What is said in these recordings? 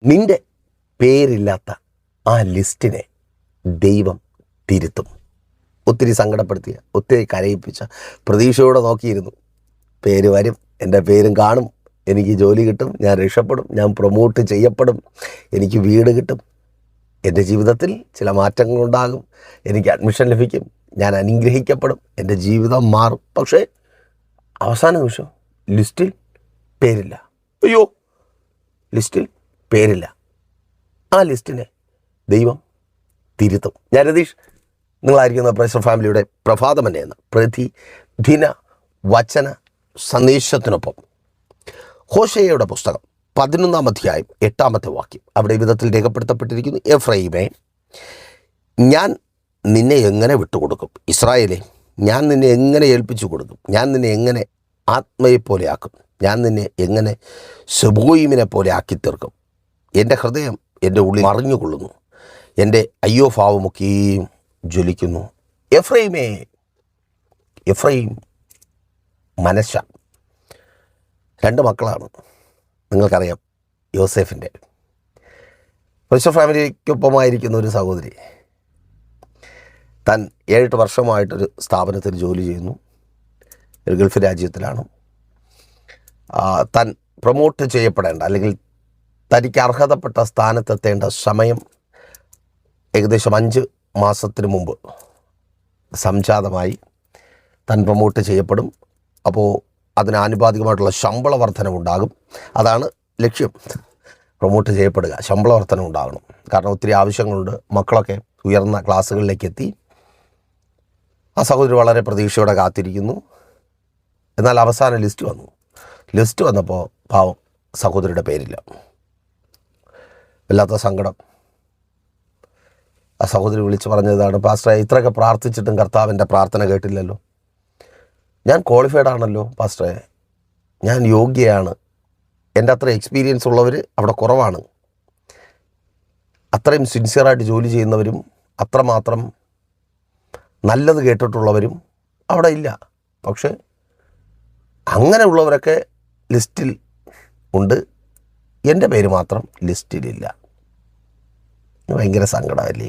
നിന്റെ പേരില്ലാത്ത ആ ലിസ്റ്റിനെ ദൈവം തിരുത്തും. ഒത്തിരി സങ്കടപ്പെടുത്തിയ, ഒത്തിരി കരയിപ്പിച്ച, പ്രതീക്ഷയോടെ നോക്കിയിരുന്നു. പേര് വരും, എൻ്റെ പേരും കാണും, എനിക്ക് ജോലി കിട്ടും, ഞാൻ രക്ഷപ്പെടും, ഞാൻ പ്രൊമോട്ട് ചെയ്യപ്പെടും, എനിക്ക് വീട് കിട്ടും, എൻ്റെ ജീവിതത്തിൽ ചില മാറ്റങ്ങളുണ്ടാകും, എനിക്ക് അഡ്മിഷൻ ലഭിക്കും, ഞാൻ അനുഗ്രഹിക്കപ്പെടും, എൻ്റെ ജീവിതം മാറും. പക്ഷേ അവസാന നിമിഷം ലിസ്റ്റിൽ പേരില്ല. അയ്യോ, ലിസ്റ്റിൽ പേരില്ല. ആ ലിസ്റ്റിനെ ദൈവം തിരുത്തും. ഞാൻ രതീഷ്, നിങ്ങളായിരിക്കുന്ന പ്രൈസർ ഫാമിലിയുടെ പ്രഭാതമന്നെ എന്ന പ്രതിദിന വചന സന്ദേശത്തിനൊപ്പം ഹോശേയയുടെ പുസ്തകം 11-ാം അധ്യായം 8-ാമത്തെ വാക്യം അവിടെ ഈ വിധത്തിൽ രേഖപ്പെടുത്തപ്പെട്ടിരിക്കുന്നു. എഫ്രയീമേ, ഞാൻ നിന്നെ എങ്ങനെ വിട്ടുകൊടുക്കും? ഇസ്രായേലേ, ഞാൻ നിന്നെ എങ്ങനെ ഏൽപ്പിച്ചു കൊടുക്കും? ഞാൻ നിന്നെ എങ്ങനെ ആത്മയെ പോലെ ആക്കും? ഞാൻ നിന്നെ എങ്ങനെ സെബോയിമിനെ പോലെ ആക്കി തീർക്കും? എൻ്റെ ഹൃദയം എൻ്റെ ഉള്ളിൽ മറിഞ്ഞുകൊള്ളുന്നു, എൻ്റെ അയ്യോ ഭാവമൊക്കെയും ജ്വലിക്കുന്നു. എഫ്രയീമേ, എഫ്രയീം മനശ്ശ. 2 മക്കളാണ്, നിങ്ങൾക്കറിയാം. യോസേഫിൻ്റെ പ്രൈസർ ഫാമിലിക്കൊപ്പമായിരിക്കുന്ന ഒരു സഹോദരി താൻ 7-8 വർഷമായിട്ടൊരു സ്ഥാപനത്തിൽ ജോലി ചെയ്യുന്നു. ഒരു ഗൾഫ് രാജ്യത്തിലാണ്. താൻ പ്രൊമോട്ട് ചെയ്യപ്പെടേണ്ട, അല്ലെങ്കിൽ തനിക്ക് അർഹതപ്പെട്ട സ്ഥാനത്തെത്തേണ്ട സമയം ഏകദേശം 5 മാസത്തിന് മുമ്പ് സംജാതമായി. താൻ പ്രൊമോട്ട് ചെയ്യപ്പെടും. അപ്പോൾ അതിന് ആനുപാതികമായിട്ടുള്ള ശമ്പള വർധനവുണ്ടാകും. അതാണ് ലക്ഷ്യം, പ്രൊമോട്ട് ചെയ്യപ്പെടുക, ശമ്പള വർധന ഉണ്ടാകണം. കാരണം ഒത്തിരി ആവശ്യങ്ങളുണ്ട്. മക്കളൊക്കെ ഉയർന്ന ക്ലാസ്സുകളിലേക്ക് എത്തി. ആ സഹോദരി വളരെ പ്രതീക്ഷയോടെ കാത്തിരിക്കുന്നു. എന്നാൽ അവസാന ലിസ്റ്റ് വന്നപ്പോൾ പാവം സഹോദരിയുടെ പേരില്ല. വല്ലാത്ത സങ്കടം. ആ സഹോദരി വിളിച്ച് പറഞ്ഞതാണ്, പാസ്റ്ററെ, ഇത്രയൊക്കെ പ്രാർത്ഥിച്ചിട്ടും കർത്താവിൻ്റെ പ്രാർത്ഥന കേട്ടില്ലല്ലോ. ഞാൻ ക്വാളിഫൈഡ് ആണല്ലോ പാസ്റ്ററെ, ഞാൻ യോഗ്യയാണ്, എൻ്റെ അത്ര എക്സ്പീരിയൻസ് ഉള്ളവർ അവിടെ കുറവാണ്, അത്രയും സിൻസിയറായിട്ട് ജോലി ചെയ്യുന്നവരും അത്രമാത്രം നല്ലത് കേട്ടിട്ടുള്ളവരും അവിടെ ഇല്ല. പക്ഷേ അങ്ങനെയുള്ളവരൊക്കെ ലിസ്റ്റിൽ ഉണ്ട്, എൻ്റെ പേര് മാത്രം ലിസ്റ്റിലില്ല. ഭയങ്കര സങ്കടമല്ലേ?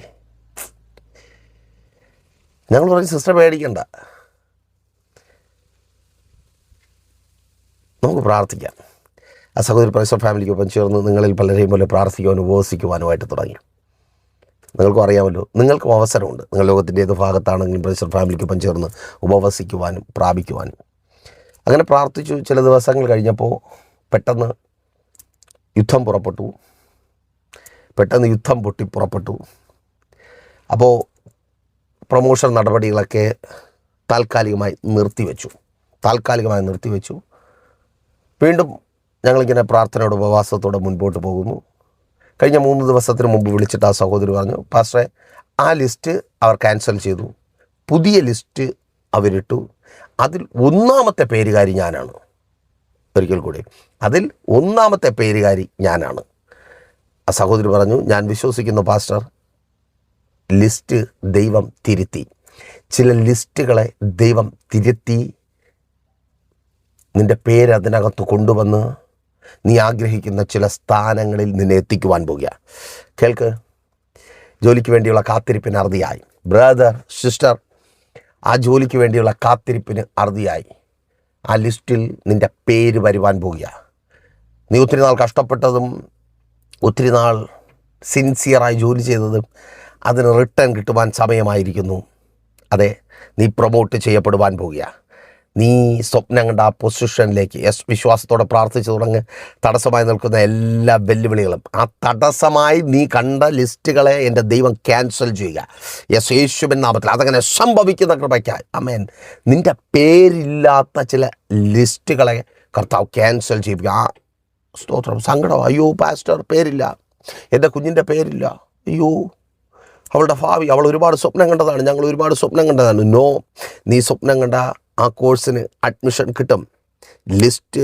ഞങ്ങൾ പറയും, സിസ്റ്റർ പേടിക്കണ്ട, നമുക്ക് പ്രാർത്ഥിക്കാം. ആ സഹോദരി പ്രൈസർ ഫാമിലിക്കൊപ്പം ചേർന്ന് നിങ്ങളിൽ പലരെയും പോലെ പ്രാർത്ഥിക്കുവാനും ഉപവസിക്കുവാനുമായിട്ട് തുടങ്ങി. നിങ്ങൾക്കും അറിയാമല്ലോ, നിങ്ങൾക്കും അവസരമുണ്ട്. നിങ്ങൾ ലോകത്തിൻ്റെ ഏത് ഭാഗത്താണെങ്കിലും പ്രൈസർ ഫാമിലിക്കൊപ്പം ചേർന്ന് ഉപവസിക്കുവാനും പ്രാപിക്കുവാനും. അങ്ങനെ പ്രാർത്ഥിച്ചു. ചില ദിവസങ്ങൾ കഴിഞ്ഞപ്പോൾ പെട്ടെന്ന് യുദ്ധം പൊട്ടി പുറപ്പെട്ടു. അപ്പോൾ പ്രൊമോഷൻ നടപടികളൊക്കെ താൽക്കാലികമായി നിർത്തിവെച്ചു. വീണ്ടും ഞങ്ങളിങ്ങനെ പ്രാർത്ഥനയോടെ ഉപവാസത്തോടെ മുൻപോട്ട് പോകുന്നു. കഴിഞ്ഞ 3 ദിവസത്തിന് മുമ്പ് വിളിച്ചിട്ട് ആ സഹോദരി പറഞ്ഞു, പാസ്റ്ററെ, ആ ലിസ്റ്റ് അവർ ക്യാൻസൽ ചെയ്തു, പുതിയ ലിസ്റ്റ് അവരിട്ടു, അതിൽ 1-ാമത്തെ പേരുകാരി ഞാനാണ്. ഒരിക്കൽ കൂടി, അതിൽ 1-ാമത്തെ പേരുകാരി ഞാനാണ്. ആ സഹോദരി പറഞ്ഞു, ഞാൻ വിശ്വസിക്കുന്നു പാസ്റ്റർ, ലിസ്റ്റ് ദൈവം തിരുത്തി. ചില ലിസ്റ്റുകളെ ദൈവം തിരുത്തി നിൻ്റെ പേര് അതിനകത്ത് കൊണ്ടുവന്ന് നീ ആഗ്രഹിക്കുന്ന ചില സ്ഥാനങ്ങളിൽ നിന്നെ എത്തിക്കുവാൻ പോകുക. കേൾക്ക്, ജോലിക്ക് വേണ്ടിയുള്ള കാത്തിരിപ്പിന് അറുതിയായി. ബ്രദർ, സിസ്റ്റർ, ആ ജോലിക്ക് വേണ്ടിയുള്ള കാത്തിരിപ്പിന് അറുതിയായി. ആ ലിസ്റ്റിൽ നിൻ്റെ പേര് വരുവാൻ പോകുക. നീ ഒത്തിരി നാൾ കഷ്ടപ്പെട്ടതും ഒത്തിരി നാൾ സിൻസിയറായി ജോലി ചെയ്തതും അതിന് റിട്ടേൺ കിട്ടുവാൻ സമയമായിരിക്കുന്നു. അതെ, നീ പ്രൊമോട്ട് ചെയ്യപ്പെടുവാൻ പോകുക. നീ സ്വപ്നം കണ്ട ആ പൊസിഷനിലേക്ക് വിശ്വാസത്തോടെ പ്രാർത്ഥിച്ചു തുടങ്ങി. തടസ്സമായി നിൽക്കുന്ന എല്ലാ വെല്ലുവിളികളും, ആ തടസ്സമായി നീ കണ്ട ലിസ്റ്റുകളെ എൻ്റെ ദൈവം ക്യാൻസൽ ചെയ്യുക. യേശുവിൻ നാമത്തിൽ അതങ്ങനെ സംഭവിക്കുന്ന കൃപയ്ക്കായി ആമേൻ. നിൻ്റെ പേരില്ലാത്ത ചില ലിസ്റ്റുകളെ കർത്താവ് ക്യാൻസൽ ചെയ്യിപ്പിക്കുക. ആ സ്തോത്രം. സങ്കടം, അയ്യോ പാസ്റ്റർ പേരില്ല, എൻ്റെ കുഞ്ഞിൻ്റെ പേരില്ല, അയ്യോ അവളുടെ ഭാവി, അവൾ ഒരുപാട് സ്വപ്നം കണ്ടതാണ്, ഞങ്ങൾ ഒരുപാട് സ്വപ്നം കണ്ടതാണ്. നോ, നീ സ്വപ്നം കണ്ട ആ കോഴ്സിന് അഡ്മിഷൻ കിട്ടും. ലിസ്റ്റ്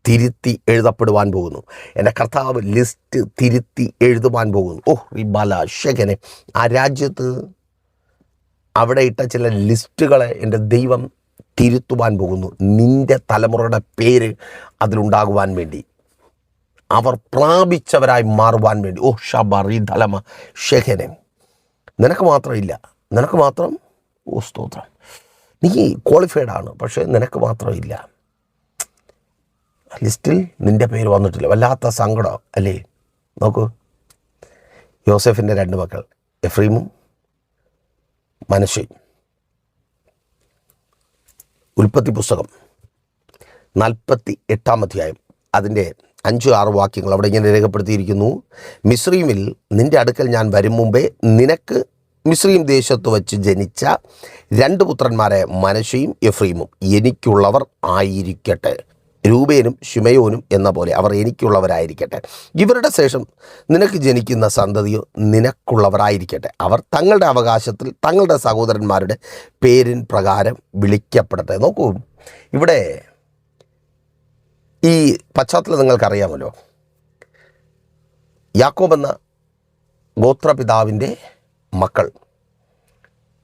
തിരുത്തി എഴുതപ്പെടുവാൻ പോകുന്നു. എൻ്റെ കർത്താവ് ലിസ്റ്റ് തിരുത്തി എഴുതുവാൻ പോകുന്നു. റിബാല ഷെഖനെ, ആ രാജ്യത്ത് അവിടെ ഇട്ട ചില ലിസ്റ്റുകളെ എൻ്റെ ദൈവം തിരുത്തുവാൻ പോകുന്നു. നിൻ്റെ തലമുറയുടെ പേര് അതിലുണ്ടാകുവാൻ വേണ്ടി. അവർ പ്രാപിച്ചവരായി മാറുവാൻ വേണ്ടി. ഓ ഷബറി ധലമ ഷെഹനെ, നിനക്ക് മാത്രമില്ല, നിനക്ക് മാത്രം. ഓ സ്തോത്രം, നീ ക്വാളിഫൈഡ് ആണ്, പക്ഷേ നിനക്ക് മാത്രമില്ല. ലിസ്റ്റിൽ നിൻ്റെ പേര് വന്നിട്ടില്ല. വല്ലാത്ത സങ്കടം അല്ലേ? നോക്കൂ, യോസെഫിൻ്റെ 2 മക്കൾ എഫ്രീമും മനശ്ശെയും. ഉൽപ്പത്തി പുസ്തകം 48-ാം അധ്യായം അതിൻ്റെ 5-6 വാക്യങ്ങൾ അവിടെ ഇങ്ങനെ രേഖപ്പെടുത്തിയിരിക്കുന്നു. മിസ്രയീമിൽ നിൻ്റെ അടുക്കൽ ഞാൻ വരും മുമ്പേ നിനക്ക് മിസ്രയീം ദേശത്ത് വച്ച് ജനിച്ച 2 പുത്രന്മാരെ മനശ്ശെയും എഫ്രീമും എനിക്കുള്ളവർ ആയിരിക്കട്ടെ. രൂബേനും ശിമയോനും എന്ന പോലെ അവർ എനിക്കുള്ളവരായിരിക്കട്ടെ. ഇവരുടെ ശേഷം നിനക്ക് ജനിക്കുന്ന സന്തതിയോ നിനക്കുള്ളവരായിരിക്കട്ടെ. അവർ തങ്ങളുടെ അവകാശത്തിൽ തങ്ങളുടെ സഹോദരന്മാരുടെ പേരിൻ പ്രകാരം വിളിക്കപ്പെടട്ടെ. നോക്കൂ, ഇവിടെ ഈ പശ്ചാത്തലം നിങ്ങൾക്കറിയാമല്ലോ. യാക്കോബ് എന്ന ഗോത്രപിതാവിൻ്റെ മക്കൾ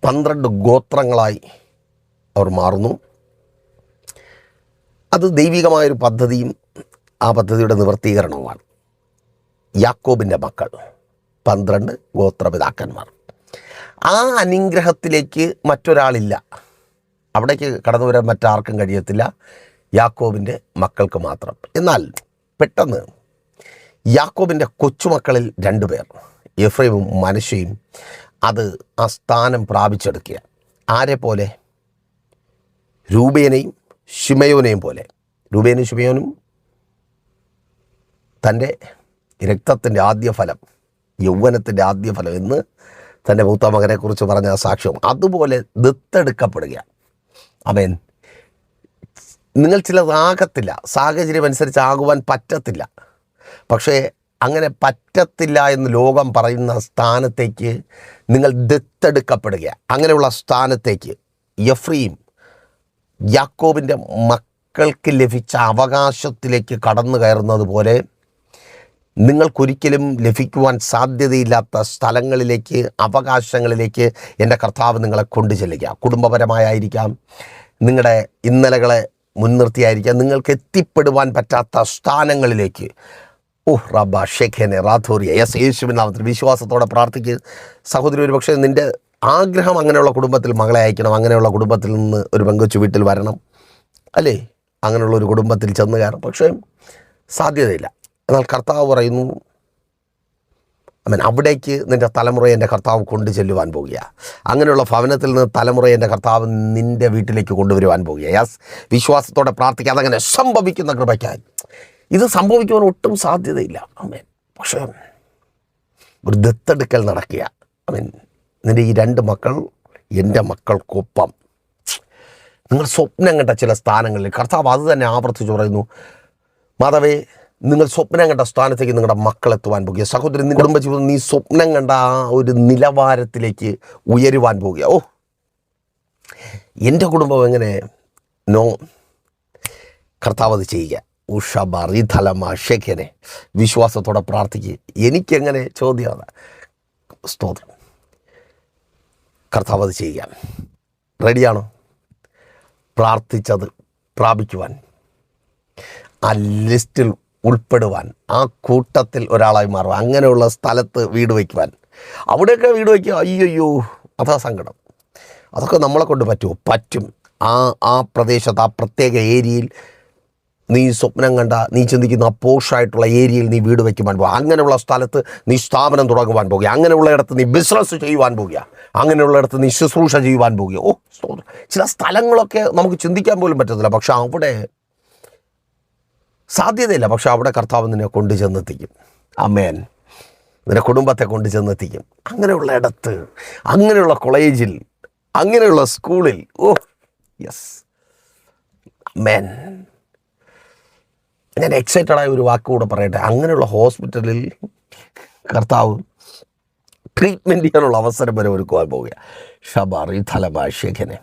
12 ഗോത്രങ്ങളായി അവർ മാറുന്നു. അത് ദൈവികമായൊരു പദ്ധതിയും ആ പദ്ധതിയുടെ നിവർത്തീകരണവുമാണ്. യാക്കോബിൻ്റെ മക്കൾ 12 ഗോത്രപിതാക്കന്മാർ. ആ അനുഗ്രഹത്തിലേക്ക് മറ്റൊരാളില്ല, അവിടേക്ക് കടന്നു വരാൻ മറ്റാർക്കും കഴിയത്തില്ല, യാക്കോബിൻ്റെ മക്കൾക്ക് മാത്രം. എന്നാൽ പെട്ടെന്ന് യാക്കോബിൻ്റെ കൊച്ചുമക്കളിൽ 2 പേർ, എഫ്രൈമും മനശ്ശെയും, അത് ആ സ്ഥാനം പ്രാപിച്ചെടുക്കുക. ആരെ പോലെ? രൂബേനെയും ശിമയോനെയും പോലെ. രൂബേനും ശിമയോനും തൻ്റെ രക്തത്തിൻ്റെ ആദ്യഫലം, യൗവനത്തിൻ്റെ ആദ്യഫലം എന്ന് തൻ്റെ മൂത്ത മകനെക്കുറിച്ച് പറഞ്ഞ സാക്ഷ്യം അതുപോലെ ദത്തെടുക്കപ്പെടുക. ആമേൻ. നിങ്ങൾ ചിലതാകത്തില്ല, സാഹചര്യം അനുസരിച്ച് ആകുവാൻ പറ്റത്തില്ല. പക്ഷേ അങ്ങനെ പറ്റത്തില്ല എന്ന് ലോകം പറയുന്ന സ്ഥാനത്തേക്ക് നിങ്ങൾ ദത്തെടുക്കപ്പെടുക. അങ്ങനെയുള്ള സ്ഥാനത്തേക്ക് എഫ്രീം യാക്കോബിൻ്റെ മക്കൾക്ക് ലഭിച്ച അവകാശത്തിലേക്ക് കടന്നു കയറുന്നത് പോലെ നിങ്ങൾക്കൊരിക്കലും ലഭിക്കുവാൻ സാധ്യതയില്ലാത്ത സ്ഥലങ്ങളിലേക്ക്, അവകാശങ്ങളിലേക്ക് എൻ്റെ കർത്താവ് നിങ്ങളെ കൊണ്ടു ചെല്ലുക. കുടുംബപരമായിരിക്കാം, നിങ്ങളുടെ ഇന്നലകളെ മുൻനിർത്തിയായിരിക്കാം, നിങ്ങൾക്ക് എത്തിപ്പെടുവാൻ പറ്റാത്ത സ്ഥാനങ്ങളിലേക്ക്. റബ്ബ ഷെഖനെ റാഥോറിയ. യേശുവിൻ നാമത്തിൽ വിശ്വാസത്തോടെ പ്രാർത്ഥിക്കുക സഹോദരി. ഒരു പക്ഷേ നിൻ്റെ ആഗ്രഹം അങ്ങനെയുള്ള കുടുംബത്തിൽ മകളെ അയക്കണം, അങ്ങനെയുള്ള കുടുംബത്തിൽ നിന്ന് ഒരു പെങ്കൊച്ചു വീട്ടിൽ വരണം, അല്ലേ? അങ്ങനെയുള്ള ഒരു കുടുംബത്തിൽ ചെന്ന് കയറും. പക്ഷേ സാധ്യതയില്ല. എന്നാൽ കർത്താവ് പറയുന്നു, അവിടേക്ക് നിൻ്റെ തലമുറയെ എൻ്റെ കർത്താവ് കൊണ്ടു ചെല്ലുവാൻ പോകുക. അങ്ങനെയുള്ള ഭവനത്തിൽ നിന്ന് തലമുറയെ എൻ്റെ കർത്താവ് നിൻ്റെ വീട്ടിലേക്ക് കൊണ്ടുവരുവാൻ പോകുക. യാസ്, വിശ്വാസത്തോടെ പ്രാർത്ഥിക്കുക. അതങ്ങനെ സംഭവിക്കുന്ന കൃപയ്ക്കായി. ഇത് സംഭവിക്കുവാൻ ഒട്ടും സാധ്യതയില്ല. പക്ഷേ ഒരു ദത്തെടുക്കൽ നടക്കുക. നിൻ്റെ ഈ 2 മക്കൾ എൻ്റെ മക്കൾക്കൊപ്പം. നിങ്ങൾ സ്വപ്നം കണ്ട ചില സ്ഥാനങ്ങളിൽ കർത്താവ് അത് തന്നെ ആവർത്തിച്ച് പറയുന്നു. മാതാവേ, നിങ്ങൾ സ്വപ്നം കണ്ട സ്ഥാനത്തേക്ക് നിങ്ങളുടെ മക്കളെത്തുവാൻ പോകുക. സഹോദരൻ, നിങ്ങളുടെ കുടുംബജീവിതം നീ സ്വപ്നം കണ്ട ആ ഒരു നിലവാരത്തിലേക്ക് ഉയരുവാൻ പോകുക. എൻ്റെ കുടുംബം എങ്ങനെ? നോ, കർത്താവ് അത് ചെയ്യുക. ഷെഖനെ വിശ്വാസത്തോടെ പ്രാർത്ഥിക്കുക. എനിക്കെങ്ങനെ? ചോദ്യമാണ്. സ്തോത്രം. കർത്താവ് അത് ചെയ്യാൻ റെഡിയാണോ? പ്രാർത്ഥിച്ചത് പ്രാപിക്കുവാൻ, ആ ലിസ്റ്റിൽ ഉൾപ്പെടുവാൻ, ആ കൂട്ടത്തിൽ ഒരാളായി മാറുവാൻ, അങ്ങനെയുള്ള സ്ഥലത്ത് വീട് വയ്ക്കുവാൻ. അവിടെയൊക്കെ വീട് വയ്ക്കുക, അയ്യോ അതാ സങ്കടം. അതൊക്കെ നമ്മളെ കൊണ്ട് പറ്റുമോ? പറ്റും. ആ പ്രദേശത്ത്, ആ പ്രത്യേക ഏരിയയിൽ നീ സ്വപ്നം കണ്ട, നീ ചിന്തിക്കുന്ന ആ പോഷായിട്ടുള്ള ഏരിയയിൽ നീ വീട് വയ്ക്കുവാൻ പോകുക. അങ്ങനെയുള്ള സ്ഥലത്ത് നീ സ്ഥാപനം തുടങ്ങുവാൻ പോകുക. അങ്ങനെയുള്ള ഇടത്ത് നീ ബിസിനസ് ചെയ്യുവാൻ പോകുക. അങ്ങനെയുള്ള ഇടത്ത് നീ ശുശ്രൂഷ ചെയ്യുവാൻ പോകുക. ചില സ്ഥലങ്ങളൊക്കെ നമുക്ക് ചിന്തിക്കാൻ പോലും പറ്റത്തില്ല. പക്ഷെ അവിടെ സാധ്യതയില്ല. പക്ഷെ അവിടെ കർത്താവ് നിന്നെ കൊണ്ടു ചെന്നെത്തിക്കും. ആമേൻ. നിന്റെ കുടുംബത്തെ കൊണ്ടു ചെന്നെത്തിക്കും. അങ്ങനെയുള്ള ഇടത്ത്, അങ്ങനെയുള്ള കോളേജിൽ, അങ്ങനെയുള്ള സ്കൂളിൽ. യെസ്, ആമേൻ. ഞാൻ എക്സൈറ്റഡായ ഒരു വാക്കുകൂടെ പറയട്ടെ. അങ്ങനെയുള്ള ഹോസ്പിറ്റലിൽ കർത്താവ് ട്രീറ്റ്മെൻറ്റ് ചെയ്യാനുള്ള അവസരം വരെ ഒരുക്കുവാൻ പോവുക. ഷബാറി ധലമാശേഖനെ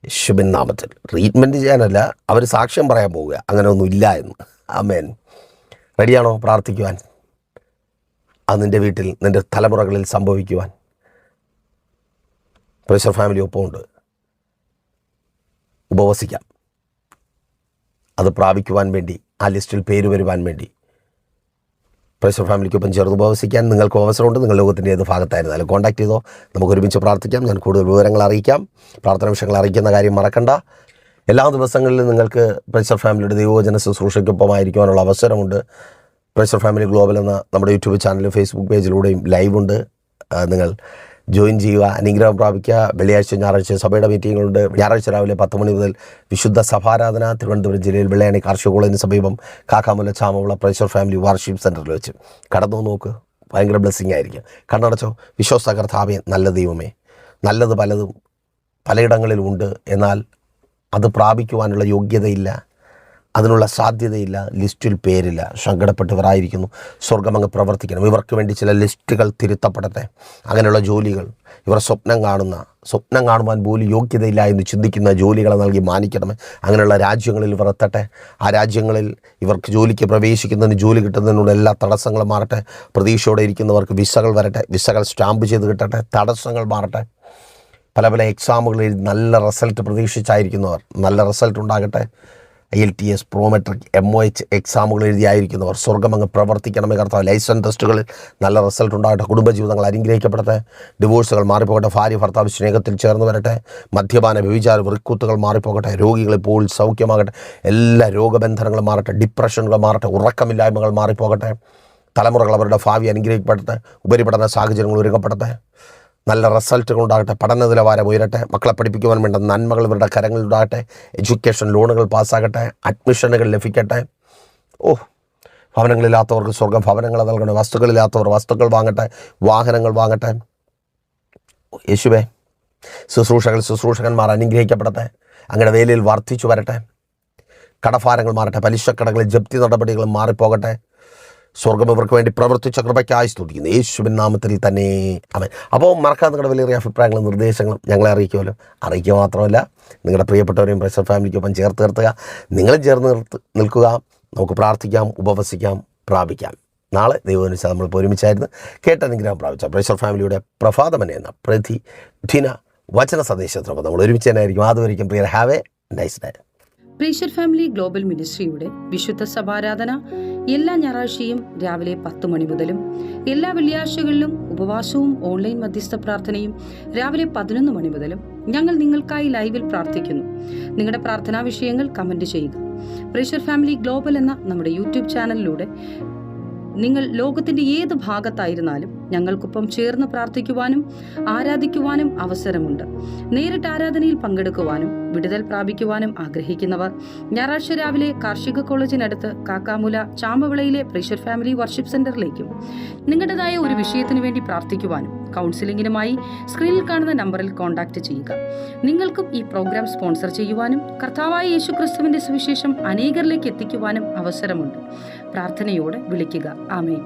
യേശുവിൻ നാമത്തിൽ. ട്രീറ്റ്മെൻറ്റ് ചെയ്യാനല്ല, അവർ സാക്ഷ്യം പറയാൻ പോവുക അങ്ങനെ ഒന്നും ഇല്ല എന്ന്. ആമേൻ. റെഡിയാണോ പ്രാർത്ഥിക്കുവാൻ? അത് നിൻ്റെ വീട്ടിൽ, നിൻ്റെ തലമുറകളിൽ സംഭവിക്കുവാൻ. പ്രഷർ ഫാമിലി ഒപ്പമുണ്ട്. ഉപവസിക്കാം. അത് പ്രാപിക്കുവാൻ വേണ്ടി, ആ ലിസ്റ്റിൽ പേര് വരുവാൻ വേണ്ടി. പ്രൈസർ ഫാമിലിക്കൊപ്പം ചേർന്ന് ഉപവസിക്കാൻ നിങ്ങൾക്ക് അവസരമുണ്ട്. നിങ്ങൾ ലോകത്തിൻ്റെ ഏത് ഭാഗത്തായിരുന്നാലും കോൺടാക്ട് ചെയ്തോ, നമുക്ക് ഒരുമിച്ച് പ്രാർത്ഥിക്കാം. ഞാൻ കൂടുതൽ വിവരങ്ങൾ അറിയിക്കാം. പ്രാർത്ഥന വിഷയങ്ങൾ അറിയിക്കുന്ന കാര്യം മറക്കണ്ട. എല്ലാ ദിവസങ്ങളിലും നിങ്ങൾക്ക് പ്രൈസർ ഫാമിലിയുടെ ദൈവവചന ശുശ്രൂഷയ്ക്കൊപ്പമായിരിക്കുവാനുള്ള അവസരമുണ്ട്. പ്രൈസർ ഫാമിലി ഗ്ലോബൽ എന്ന നമ്മുടെ യൂട്യൂബ് ചാനലും ഫേസ്ബുക്ക് പേജിലൂടെയും ലൈവുണ്ട്. നിങ്ങൾ ജോയിൻ ചെയ്യുക, അനുഗ്രഹം പ്രാപിക്കുക. വെള്ളിയാഴ്ച ഞായറാഴ്ച സഭയുടെ മീറ്റിങ്ങുകളുണ്ട്. ഞായറാഴ്ച രാവിലെ 10 മണി മുതൽ വിശുദ്ധ സഭാരാധന തിരുവനന്തപുരം ജില്ലയിൽ വെള്ളയാണി കാർഷിക കോളേജിന് സമീപം കാക്കാമുല ചാമവിള പ്രൈസർ ഫാമിലി വർഷിപ്പ് സെൻറ്ററിൽ വെച്ച് കടന്നു നോക്ക്. ഭയങ്കര ബ്ലെസ്സിങ് ആയിരിക്കും. കണ്ണടച്ചോ. വിശ്വാസ കർത്താവേ, നല്ല ദൈവമേ, നല്ലത് പലതും പലയിടങ്ങളിലുമുണ്ട്. എന്നാൽ അത് പ്രാപിക്കുവാനുള്ള യോഗ്യതയില്ല, അതിനുള്ള സാധ്യതയില്ല, ലിസ്റ്റിൽ പേരില്ല. സങ്കടപ്പെട്ടവരായിരിക്കുന്നു. സ്വർഗം അങ്ങ് പ്രവർത്തിക്കണം. ഇവർക്ക് വേണ്ടി ചില ലിസ്റ്റുകൾ തിരുത്തപ്പെടട്ടെ. അങ്ങനെയുള്ള ജോലികൾ, ഇവർ സ്വപ്നം കാണുവാൻ പോലും യോഗ്യതയില്ല എന്ന് ചിന്തിക്കുന്ന ജോലികളെ നൽകി മാനിക്കണമേ. അങ്ങനെയുള്ള രാജ്യങ്ങളിൽ ഇവർ എത്തട്ടെ. ആ രാജ്യങ്ങളിൽ ഇവർക്ക് ജോലിക്ക് പ്രവേശിക്കുന്നതിന്, ജോലി കിട്ടുന്നതിനുള്ള എല്ലാ തടസ്സങ്ങളും മാറട്ടെ. പ്രതീക്ഷയോടെ ഇരിക്കുന്നവർക്ക് വിസകൾ വരട്ടെ. വിസകൾ സ്റ്റാമ്പ് ചെയ്ത് കിട്ടട്ടെ. തടസ്സങ്ങൾ മാറട്ടെ. പല എക്സാമുകൾ എഴുതി നല്ല റിസൾട്ട് പ്രതീക്ഷിച്ചായിരിക്കുന്നവർ നല്ല റിസൾട്ട് ഉണ്ടാകട്ടെ. IELTS, പ്രോമെട്രിക്, MOH എക്സാമുകൾ എഴുതിയായിരിക്കുന്നവർ സ്വർഗം അങ്ങ് പ്രവർത്തിക്കണമേ കർത്താവ്. ലൈസൻസ് ടെസ്റ്റുകളിൽ നല്ല റിസൾട്ട് ഉണ്ടാകട്ടെ. കുടുംബജീവിതങ്ങൾ അനുഗ്രഹിക്കപ്പെടട്ടെ. ഡിവോഴ്സുകൾ മാറിപ്പോകട്ടെ. ഭാര്യ ഭർത്താവ് സ്നേഹത്തിൽ ചേർന്ന് വരട്ടെ. മദ്യപാന വ്യഭിചാര വൃക്കുത്തുകൾ മാറിപ്പോകട്ടെ. രോഗികൾ ഇപ്പോൾ സൗഖ്യമാകട്ടെ. എല്ലാ രോഗബന്ധനങ്ങളും മാറട്ടെ. ഡിപ്രഷനുകൾ മാറട്ടെ. ഉറക്കമില്ലായ്മകൾ മാറിപ്പോകട്ടെ. തലമുറകൾ അവരുടെ ഭാവി അനുഗ്രഹിക്കപ്പെടട്ടെ. ഉപരിപഠന സാഹചര്യങ്ങൾ ഒരുക്കപ്പെടട്ടെ. നല്ല റിസൾട്ടുകൾ ഉണ്ടാകട്ടെ. പഠന നിലവാരം ഉയരട്ടെ. മക്കളെ പഠിപ്പിക്കുവാൻ വേണ്ട നന്മകൾ ഇവരുടെ കരങ്ങളിലുണ്ടാകട്ടെ. എഡ്യൂക്കേഷൻ ലോണുകൾ പാസ്സാകട്ടെ. അഡ്മിഷനുകൾ ലഭിക്കട്ടെ. ഭവനങ്ങളില്ലാത്തവർക്ക് സ്വർഗ്ഗം ഭവനങ്ങൾ നൽകണേ. വസ്തുക്കളില്ലാത്തവർ വസ്തുക്കൾ വാങ്ങട്ടെ. വാഹനങ്ങൾ വാങ്ങട്ടെ. യേശുവേ, ശുശ്രൂഷകന്മാർ അനുഗ്രഹിക്കപ്പെടട്ടെ. അങ്ങയുടെ വേലയിൽ വർദ്ധിച്ചു വരട്ടെ. കടഭാരങ്ങൾ മാറട്ടെ. പലിശക്കടകളിൽ ജപ്തി നടപടികളും മാറിപ്പോകട്ടെ. സ്വർഗം ഇവർക്ക് വേണ്ടി പ്രവർത്തിച്ച കൃപയ്ക്കായി സ്തുതിക്കുന്നു. യേശുവിൻ നാമത്തിൽ തന്നെ ആമേൻ. അപ്പോൾ മറക്കാതെ നിങ്ങളുടെ വിലയേറിയ അഭിപ്രായങ്ങളും നിർദ്ദേശങ്ങളും ഞങ്ങളെ അറിയിക്കുമല്ലോ. അറിയിക്കുക മാത്രമല്ല, നിങ്ങളുടെ പ്രിയപ്പെട്ടവരെയും പ്രൈസർ ഫാമിലിക്കൊപ്പം ചേർത്ത് നിർത്തുക. നിങ്ങളും ചേർന്ന് നിൽക്കുക. നമുക്ക് പ്രാർത്ഥിക്കാം, ഉപവസിക്കാം, പ്രാപിക്കാം. നാളെ ദൈവമനുസരിച്ച് നമ്മൾ ഒരുമിച്ചായിരുന്നു കേട്ടനുഗ്രഹം പ്രാപിച്ച പ്രൈസർ ഫാമിലിയുടെ പ്രഭാതമനെ എന്ന പ്രതിദിന വചന സന്ദേശത്തിനൊപ്പം നമ്മൾ ഒരുമിച്ച് തന്നെ ആയിരിക്കും. അതുവരെയും പ്രിയർ, have a nice day. Praiser Family Global മിനിസ്ട്രിയുടെ വിശുദ്ധ സഭാരാധന എല്ലാ ഞായറാഴ്ചയും രാവിലെ 10 മണി മുതലും എല്ലാ വെള്ളിയാഴ്ചകളിലും ഉപവാസവും ഓൺലൈൻ മധ്യസ്ഥ പ്രാർത്ഥനയും രാവിലെ 11 മണി മുതലും ഞങ്ങൾ നിങ്ങൾക്കായി ലൈവിൽ പ്രാർത്ഥിക്കുന്നു. നിങ്ങളുടെ പ്രാർത്ഥനാ വിഷയങ്ങൾ കമന്റ് ചെയ്യുക. പ്രൈസർ ഫാമിലി ഗ്ലോബൽ എന്ന നമ്മുടെ യൂട്യൂബ് ചാനലിലൂടെ നിങ്ങൾ ലോകത്തിന്റെ ഏത് ഭാഗത്തായിരുന്നാലും ഞങ്ങൾക്കൊപ്പം ചേർന്ന് പ്രാർത്ഥിക്കുവാനും ആരാധിക്കുവാനും അവസരമുണ്ട്. നേരിട്ട് ആരാധനയിൽ പങ്കെടുക്കുവാനും വിടുതൽ പ്രാപിക്കുവാനും ആഗ്രഹിക്കുന്നവർ ഞായറാഴ്ച രാവിലെ കാർഷിക കോളേജിനടുത്ത് കാക്കാമുല ചാമവിളയിലെ പ്രൈസർ ഫാമിലി വർഷിപ്പ് സെന്ററിലേക്കും നിങ്ങളുടേതായ ഒരു വിഷയത്തിനു വേണ്ടി പ്രാർത്ഥിക്കുവാനും കൗൺസിലിംഗിനുമായി സ്ക്രീനിൽ കാണുന്ന നമ്പറിൽ കോൺടാക്ട് ചെയ്യുക. നിങ്ങൾക്കും ഈ പ്രോഗ്രാം സ്പോൺസർ ചെയ്യുവാനും കർത്താവായ യേശുക്രിസ്തുവിന്റെ സുവിശേഷം അനേകരിലേക്ക് എത്തിക്കുവാനും അവസരമുണ്ട്. പ്രാർത്ഥനയോടെ വിളിക്കുക. ആമേൻ.